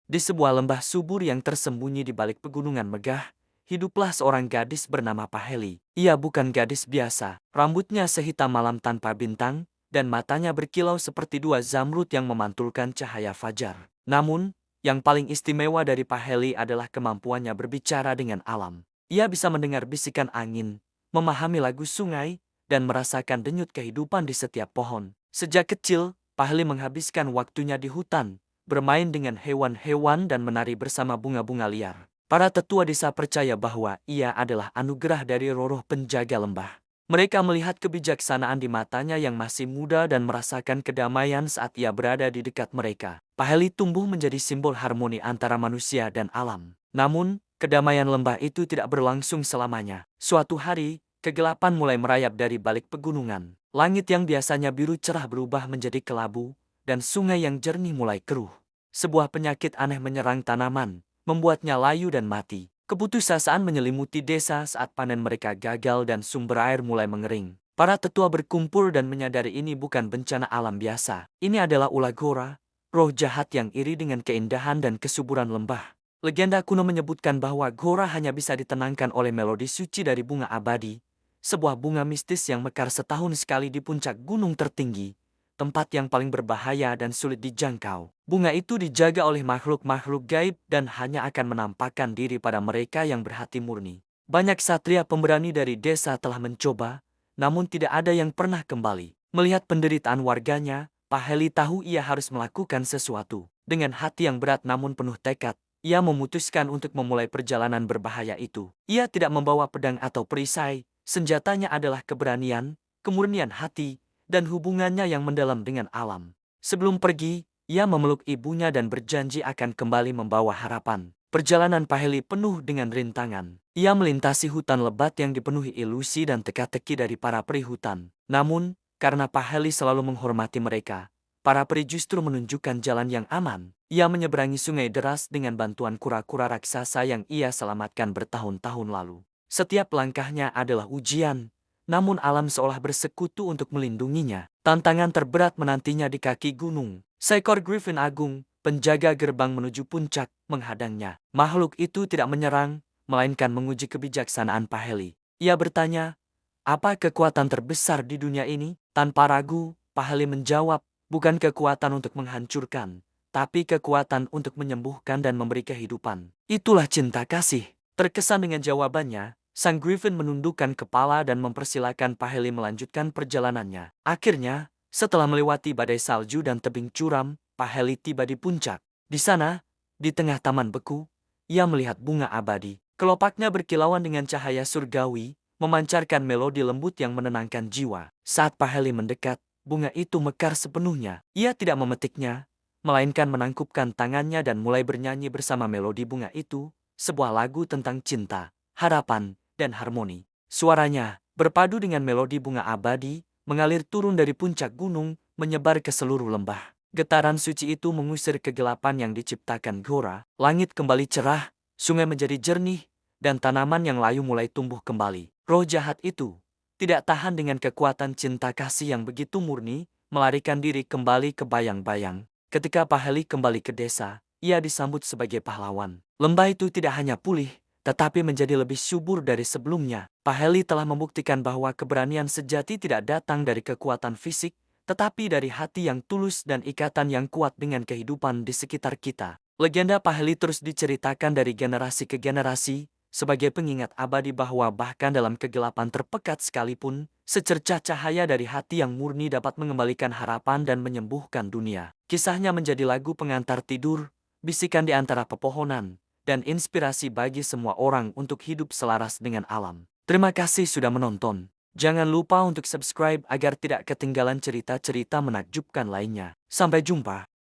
Di sebuah lembah subur yang tersembunyi di balik pegunungan megah, hiduplah seorang gadis bernama Paheli. Ia bukan gadis biasa, rambutnya sehitam malam tanpa bintang, dan matanya berkilau seperti dua zamrud yang memantulkan cahaya fajar. Namun, yang paling istimewa dari Paheli adalah kemampuannya berbicara dengan alam. Ia bisa mendengar bisikan angin, memahami lagu sungai, dan merasakan denyut kehidupan di setiap pohon. Sejak kecil, Paheli menghabiskan waktunya di hutan, bermain dengan hewan-hewan dan menari bersama bunga-bunga liar. Para tetua desa percaya bahwa ia adalah anugerah dari roh penjaga lembah. Mereka melihat kebijaksanaan di matanya yang masih muda dan merasakan kedamaian saat ia berada di dekat mereka. Paheli tumbuh menjadi simbol harmoni antara manusia dan alam. Namun, kedamaian lembah itu tidak berlangsung selamanya. Suatu hari, kegelapan mulai merayap dari balik pegunungan. Langit yang biasanya biru cerah berubah menjadi kelabu, dan sungai yang jernih mulai keruh. Sebuah penyakit aneh menyerang tanaman, membuatnya layu dan mati. Keputusasaan menyelimuti desa saat panen mereka gagal dan sumber air mulai mengering. Para tetua berkumpul dan menyadari ini bukan bencana alam biasa. Ini adalah ulah Ghora, roh jahat yang iri dengan keindahan dan kesuburan lembah. Legenda kuno menyebutkan bahwa Ghora hanya bisa ditenangkan oleh melodi suci dari bunga abadi, sebuah bunga mistis yang mekar setahun sekali di puncak gunung tertinggi, tempat yang paling berbahaya dan sulit dijangkau. Bunga itu dijaga oleh makhluk-makhluk gaib dan hanya akan menampakkan diri pada mereka yang berhati murni. Banyak satria pemberani dari desa telah mencoba, namun tidak ada yang pernah kembali. Melihat penderitaan warganya, Paheli tahu ia harus melakukan sesuatu. Dengan hati yang berat namun penuh tekad, ia memutuskan untuk memulai perjalanan berbahaya itu. Ia tidak membawa pedang atau perisai, senjatanya adalah keberanian, kemurnian hati, dan hubungannya yang mendalam dengan alam. Sebelum pergi, ia memeluk ibunya dan berjanji akan kembali membawa harapan. Perjalanan Paheli penuh dengan rintangan. Ia melintasi hutan lebat yang dipenuhi ilusi dan teka-teki dari para peri hutan. Namun, karena Paheli selalu menghormati mereka, para peri justru menunjukkan jalan yang aman. Ia menyeberangi sungai deras dengan bantuan kura-kura raksasa yang ia selamatkan bertahun-tahun lalu. Setiap langkahnya adalah ujian, namun alam seolah bersekutu untuk melindunginya. Tantangan terberat menantinya di kaki gunung. Seekor griffin agung, penjaga gerbang menuju puncak, menghadangnya. Makhluk itu tidak menyerang, melainkan menguji kebijaksanaan Paheli. Ia bertanya, "Apa kekuatan terbesar di dunia ini?" Tanpa ragu, Paheli menjawab, "Bukan kekuatan untuk menghancurkan, tapi kekuatan untuk menyembuhkan dan memberi kehidupan. Itulah cinta kasih." Terkesan dengan jawabannya, sang griffin menundukkan kepala dan mempersilahkan Paheli melanjutkan perjalanannya. Akhirnya, setelah melewati badai salju dan tebing curam, Paheli tiba di puncak. Di sana, di tengah taman beku, ia melihat bunga abadi. Kelopaknya berkilauan dengan cahaya surgawi, memancarkan melodi lembut yang menenangkan jiwa. Saat Paheli mendekat, bunga itu mekar sepenuhnya. Ia tidak memetiknya, melainkan menangkupkan tangannya dan mulai bernyanyi bersama melodi bunga itu, sebuah lagu tentang cinta, harapan, dan harmoni. Suaranya, berpadu dengan melodi bunga abadi, mengalir turun dari puncak gunung, menyebar ke seluruh lembah. Getaran suci itu mengusir kegelapan yang diciptakan Ghora, langit kembali cerah, sungai menjadi jernih, dan tanaman yang layu mulai tumbuh kembali. Roh jahat itu tidak tahan dengan kekuatan cinta kasih yang begitu murni, melarikan diri kembali ke bayang-bayang. Ketika Paheli kembali ke desa, ia disambut sebagai pahlawan. Lembah itu tidak hanya pulih, tetapi menjadi lebih subur dari sebelumnya. Paheli telah membuktikan bahwa keberanian sejati tidak datang dari kekuatan fisik, tetapi dari hati yang tulus dan ikatan yang kuat dengan kehidupan di sekitar kita. Legenda Paheli terus diceritakan dari generasi ke generasi, sebagai pengingat abadi bahwa bahkan dalam kegelapan terpekat sekalipun, secercah cahaya dari hati yang murni dapat mengembalikan harapan dan menyembuhkan dunia. Kisahnya menjadi lagu pengantar tidur, bisikan di antara pepohonan, dan inspirasi bagi semua orang untuk hidup selaras dengan alam. Terima kasih sudah menonton. Jangan lupa untuk subscribe agar tidak ketinggalan cerita-cerita menakjubkan lainnya. Sampai jumpa.